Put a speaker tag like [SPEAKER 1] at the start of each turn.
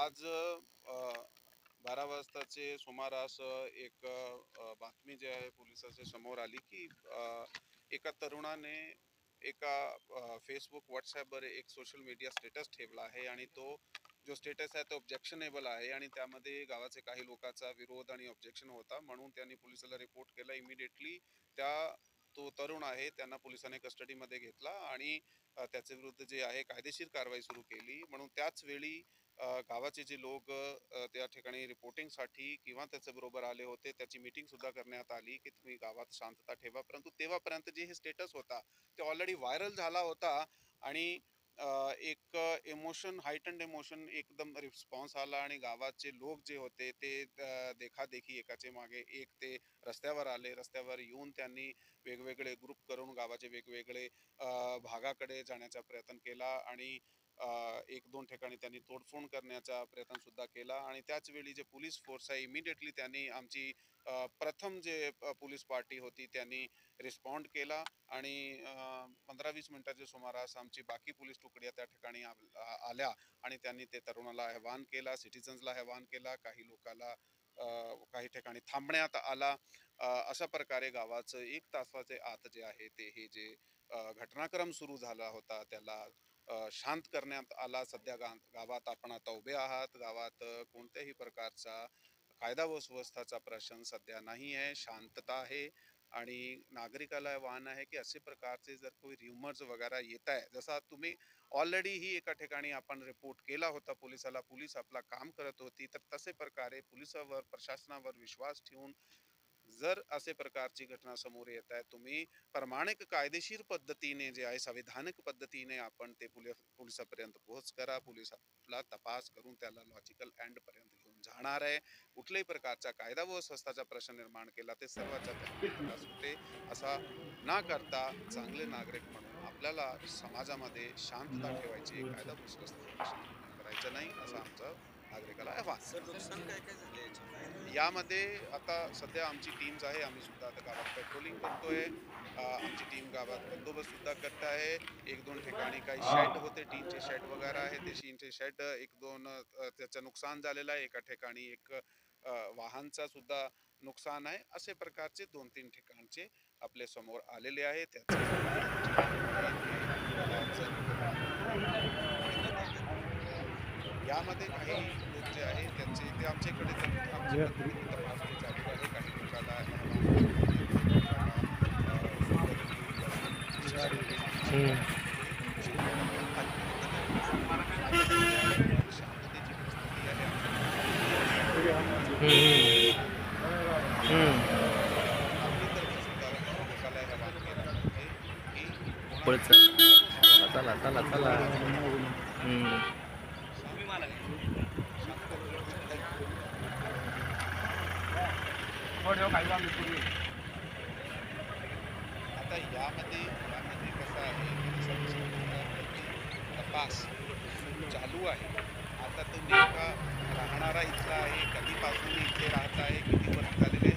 [SPEAKER 1] आज 12 वाजताचे सुमारास एक बातमी जी आहे पोलिसाच्या समोर आली की एका तरुणाने एका फेसबुक व्हॉट्सॲपवर एक सोशल मीडिया स्टेटस ठेवला आहे आणि तो जो स्टेटस आहे तो ऑब्जेक्शनेबल आहे आणि त्यामध्ये गावाचे काही लोकांचा विरोध आणि ऑब्जेक्शन होता, म्हणून त्यांनी पोलिसाला रिपोर्ट केला. इमिडिएटली त्या तो तरुण आहे त्यांना पोलिसांनी कस्टडीमध्ये घेतला आणि त्याच्या विरुद्ध जे आहे कायदेशीर कारवाई सुरू केली. म्हणून त्याच वेळी गावाचे जे लोक त्या ठिकाणी रिपोर्टिंगसाठी किंवा त्याच्याबरोबर आले होते, त्याची मीटिंग सुद्धा करण्यात आली की तुम्ही गावात शांतता ठेवा. परंतु तेव्हापर्यंत जे हे स्टेटस होता ते ऑलरेडी व्हायरल झाला होता आणि एक इमोशन, हायटंड इमोशन एकदम रिस्पॉन्स आला आणि गावाचे लोक जे होते ते देखादेखी एकाचे मागे एक ते रस्त्यावर आले. रस्त्यावर येऊन त्यांनी वेगवेगळे ग्रुप करून गावाचे वेगवेगळे भागाकडे जाण्याचा प्रयत्न केला आणि एक दोन ठिकाणी त्यांनी तोडफोड करण्याचा प्रयत्न सुद्धा केला आणि त्याच वेळी जे पोलीस फोर्स आहे इमिडिएटली त्यांनी आमची प्रथम जे पोलीस पार्टी होती त्यांनी रिस्पॉन्ड केला आणि 15-20 मिनिटाच्या सुमारास आमची बाकी पोलीस तुकड्या त्या ठिकाणी आल्या आणि त्यांनी ते तरुणाला आवाहन केला, सिटिझन्सला आवाहन केला, काही लोकांना काही ठिकाणी थांबण्यात आला. अशा प्रकारे गावाचं 1 तासाचे आत जे आहे ते हे जे घटनाक्रम सुरू झाला होता त्याला शांत करण्यात आला. सध्या गावात आपण आता उभे आहात. गावात कोणत्याही प्रकारचा कायदा व सुव्यवस्थेचा प्रश्न सध्या नाही आहे, शांतता आहे आणि नागरिकाला आव्हान आहे की असे प्रकारचे जर कोई र्युमर्स वगैरे येत आहे, जसा तुम्ही ऑलरेडी ही एका ठिकाणी आपण रिपोर्ट केला होता पोलिसाला, पोलीस आपला काम करत होती, तर तसे प्रकारे पोलिसावर प्रशासनावर विश्वास ठेवून जर असे प्रकारची घटना समोर येत आहे, तुम्ही प्रामाणिक कायदेशीर पद्धतीने जे आहे संविधानिक पद्धतीने आपण ते पोलिसापर्यंत पोहोच करा. पोलीस आपला तपास करून त्याला लॉजिकल एंड पर्यंत घेऊन जाणार आहे. कुठल्याही प्रकारचा कायदा व संस्थाचा प्रश्न निर्माण केला ते सर्वांच्या त्याला सुटे. असा न करता चांगले नागरिक म्हणून आपल्याला समाजामध्ये शांतता ठेवायची, कायदा व सुव्यवस्थेचा प्रश्न निर्माण करायचा नाही, असं आमचं नागरिकाला आव्हान
[SPEAKER 2] सर
[SPEAKER 1] आहे.
[SPEAKER 2] नुकसान काय काय झालं याच्यात?
[SPEAKER 1] यामध्ये आता सध्या आमची टीम्स आहे, आम्ही सुद्धा आता गावात पेट्रोलिंग करतोय. आमची टीम गावात बंदोबस्त सुद्धा करत आहे. एक दोन ठिकाणी काही शेड होते, टीनचे शेड वगैरे आहे, ते टीनचे शेड एक दोन त्याचं नुकसान झालेलं आहे. एका ठिकाणी एक वाहनचा सुद्धा नुकसान आहे. असे प्रकारचे 2-3 ठिकाणचे आपल्या समोर आलेले आहे. त्याचे आमची टीम आहे ते यामध्ये काही लोक जे आहे त्यांचे ते आमच्याकडे आमच्या पद्धतीने तपास ते चालू आहे. काही लोकांना अहवाल केलेले आहेत, काही लोकांना सोबत घेऊन जाऊन डिस्चार्ज केलेले आहे
[SPEAKER 3] हं,
[SPEAKER 1] आणि ते शेतामध्ये खाली सध्या गावात शांततेची परिस्थिती आहे. आमच्या
[SPEAKER 3] हं, हं, हं.
[SPEAKER 1] नागरिकांनी सुद्धा लोकांना आवाहन केलं आहे की
[SPEAKER 3] पुढे
[SPEAKER 1] कोणालाही
[SPEAKER 3] चल.
[SPEAKER 1] शांततेची
[SPEAKER 3] चला, चला, चला, चला. हं.
[SPEAKER 1] शांततेची आता यामध्ये यामध्ये कसं आहे की जसं मी सांगितलं की तपास चालू आहे. आता तो नेमका राहणारा इथला आहे, कधीपासून इथे राहत आहे, किती वर्ष झालेले